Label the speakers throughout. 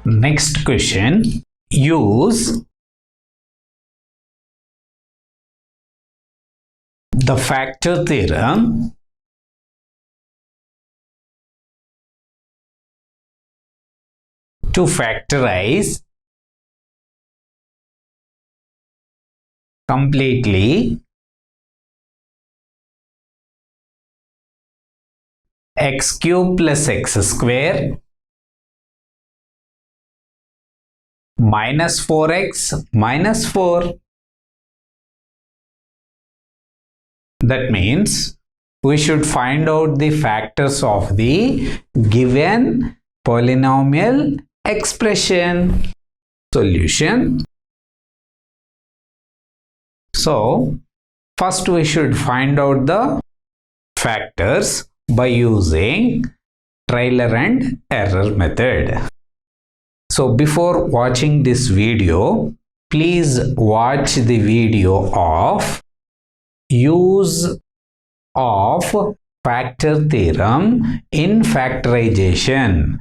Speaker 1: Next question. Use the factor theorem to factorize completely x cube plus x square minus 4x minus 4. That means we should find out the factors of the given polynomial expression. Solution. So first we should find out the factors by using trial and error method. So before watching this video, please watch the video of use of factor theorem in factorization.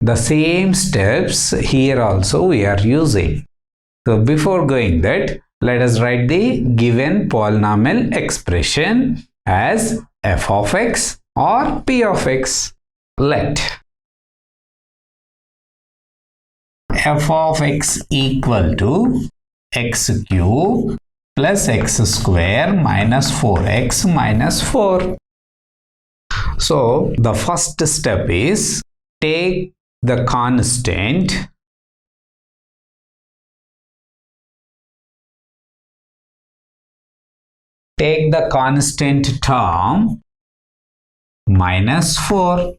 Speaker 1: The same steps here also we are using. So before going that, let us write the given polynomial expression as f of x or p of x. Let f of x equal to x cube plus x square minus 4x minus 4. So the first step is take the constant term minus 4.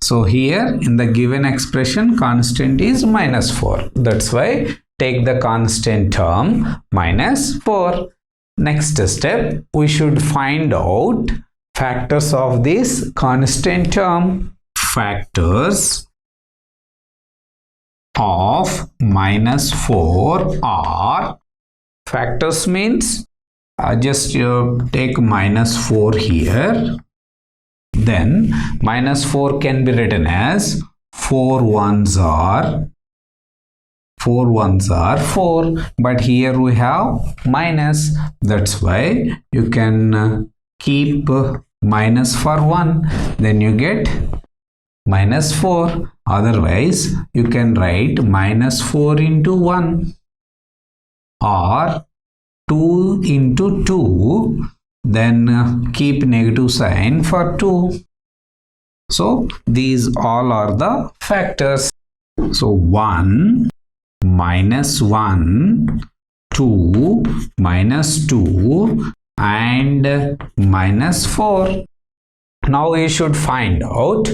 Speaker 1: So here in the given expression constant is minus 4. That's why take the constant term minus 4. Next step, we should find out factors of this constant term. Factors of minus 4 are, factors means just take minus 4 here. Then minus 4 can be written as 4 ones are 4, but here we have minus. That's why you can keep minus for 1, then you get minus 4. Otherwise you can write minus 4 into 1 or 2 into 2, then keep negative sign for 2. So these all are the factors. So 1 minus 1, 2 minus 2 and minus 4. Now we should find out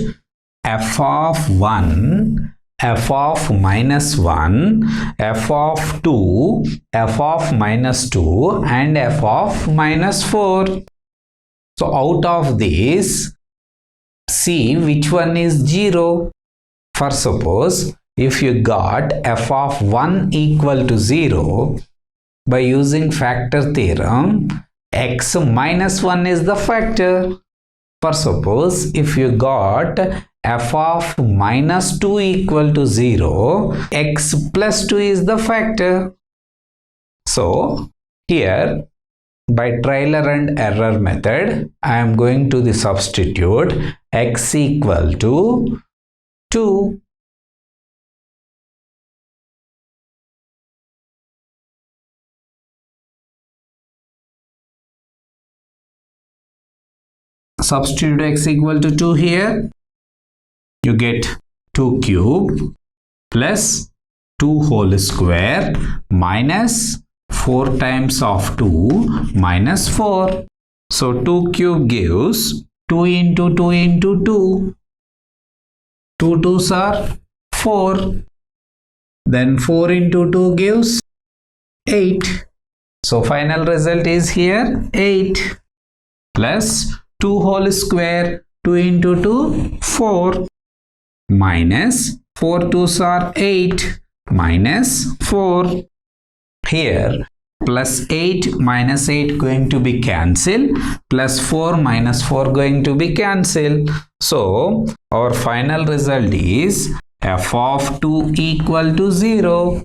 Speaker 1: f of 1, f of minus 1, f of 2, f of minus 2 and f of minus 4. So out of these, see which one is 0. For suppose if you got f of 1 equal to 0, by using factor theorem, x minus 1 is the factor. For suppose if you got f of minus 2 equal to 0, x plus 2 is the factor. So here by trial and error method, I am going to the substitute x equal to 2. Substitute x equal to 2 here. You get 2 cube plus 2 whole square minus 4 times of 2 minus 4. So 2 cube gives 2 into 2 into 2. 2 2s are 4. Then 4 into 2 gives 8. So final result is here 8 plus 2 whole square, 2 into 2, 4 minus 4 2s are 8 minus 4. Here plus 8 minus 8 going to be cancelled, plus 4 minus 4 going to be cancelled. So our final result is f of 2 equal to 0.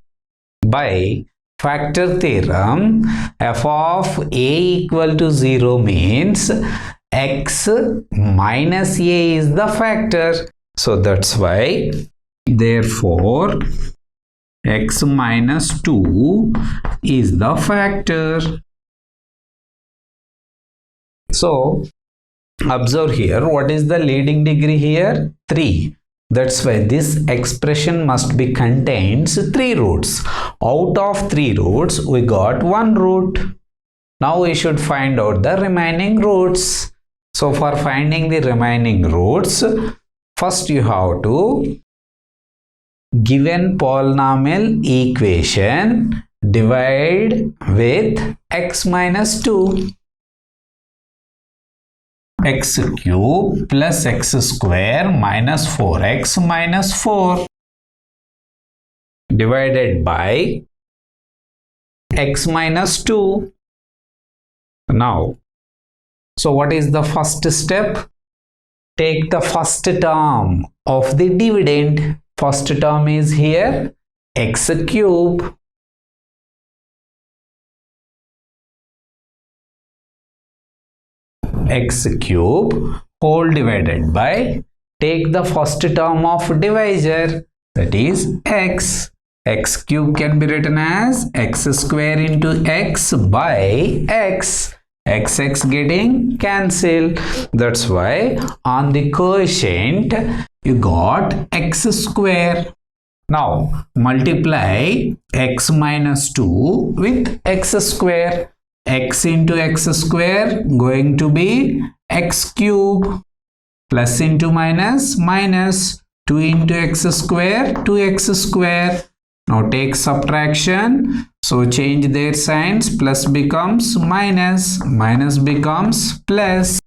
Speaker 1: By factor theorem, f of a equal to 0 means x minus a is the factor. So that's why, therefore, x minus 2 is the factor. So observe here, what is the leading degree here? 3. That's why this expression must be contains 3 roots. Out of 3 roots, we got 1 root. Now we should find out the remaining roots. So for finding the remaining roots, first you have to given polynomial equation divide with x minus 2. X cube plus x square minus 4x minus 4 divided by x minus 2. Now, so what is the first step? Take the first term of the dividend. First term is here x cube x cube whole divided by, take the first term of divisor, that is x. X cube can be written as x square into x by x. X getting cancelled. That's why on the quotient you got x square. Now multiply x minus 2 with x square. X into x square going to be x cube, plus into minus minus 2 into x square 2x square. Now take subtraction, so change their signs, plus becomes minus, minus becomes plus.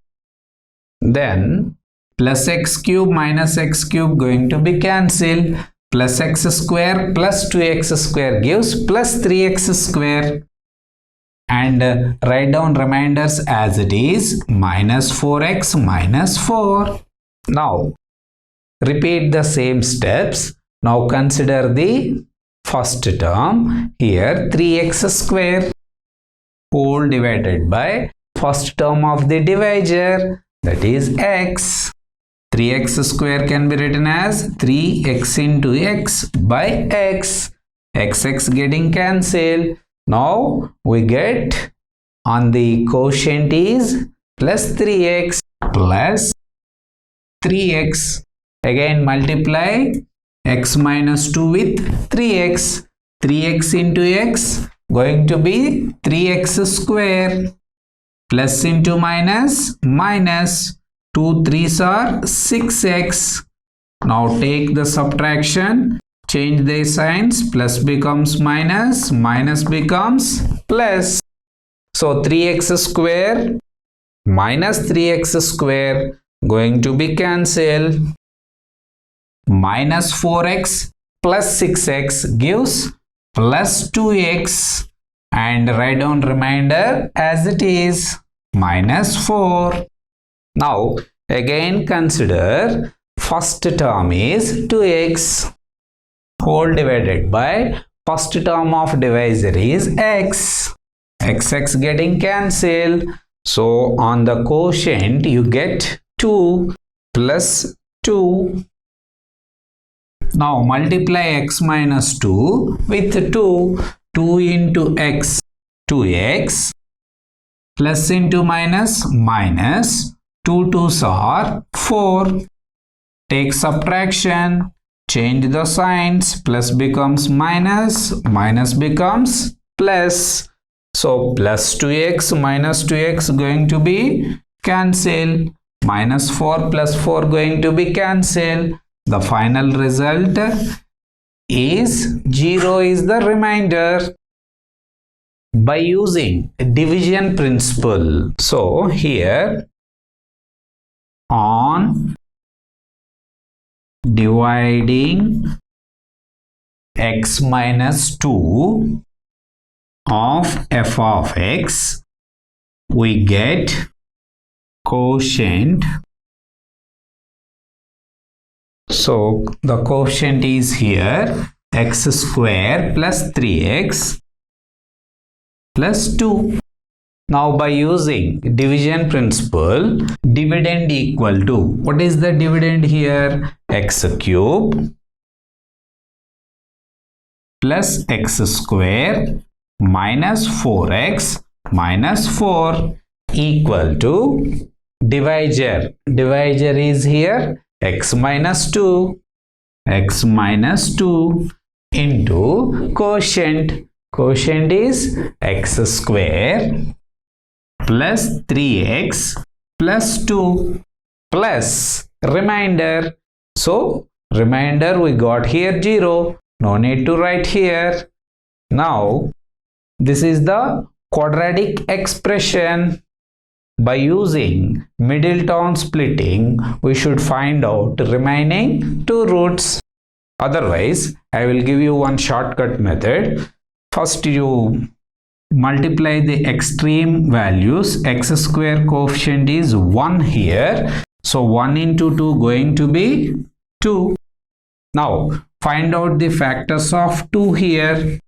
Speaker 1: Then plus x cube minus x cube going to be cancelled. Plus x square plus 2x square gives plus 3x square. And write down remainders as it is, minus 4x minus 4. Now repeat the same steps. Now consider the first term here, 3x square whole divided by first term of the divisor, that is x. 3x square can be written as 3x into x by x. X getting cancelled. Now we get on the quotient is plus 3x plus 3x. Again multiply x minus 2 with 3x. 3x into x going to be 3x square, plus into minus minus 2 3s are 6x. Now take the subtraction, change their signs, plus becomes minus, minus becomes plus. So 3x square minus 3x square going to be cancelled. Minus 4x plus 6x gives plus 2x, and write down remainder as it is, minus 4. Now again consider first term is 2x whole divided by first term of divisor is x. X getting cancelled. So on the quotient you get 2 plus 2. Now multiply x minus 2 with 2. 2 into x, 2x, plus into minus minus 2 2s are 4. Take subtraction, change the signs, plus becomes minus, minus becomes plus. So plus 2x minus 2x going to be cancelled. Minus 4 plus 4 going to be cancelled. The final result is 0 is the remainder by using division principle. So here on dividing x minus 2 of f of x, we get quotient. So the quotient is here x square plus 3x plus 2. Now by using division principle, dividend equal to, what is the dividend here? X cube plus x square minus 4x minus 4 equal to divisor. Divisor is here x minus 2. X minus 2 into quotient. Quotient is x square plus 3x plus 2 plus remainder. So remainder we got here 0. No need to write here. Now this is the quadratic expression. By using middle term splitting, we should find out remaining two roots. Otherwise, I will give you one shortcut method. First, you multiply the extreme values. X square coefficient is 1 here. So 1 into 2 going to be 2. Now, find out the factors of 2 here.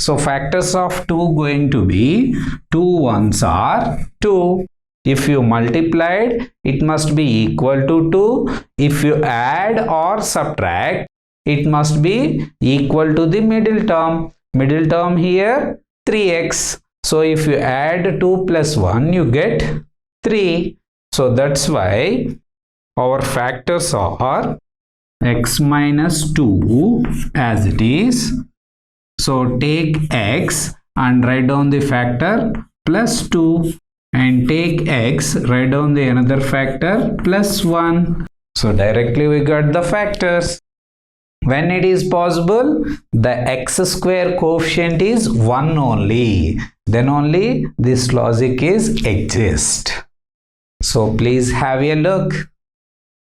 Speaker 1: So factors of 2 going to be 2 ones are 2. If you multiplied, it must be equal to 2. If you add or subtract, it must be equal to the middle term. Middle term here 3x. So if you add 2 plus 1, you get 3. So that's why our factors are x minus 2 as it is. So take x and write down the factor plus 2. And take x, write down the another factor plus 1. So directly we got the factors. When it is possible, the x square coefficient is 1 only. Then only this logic is exist. So please have a look.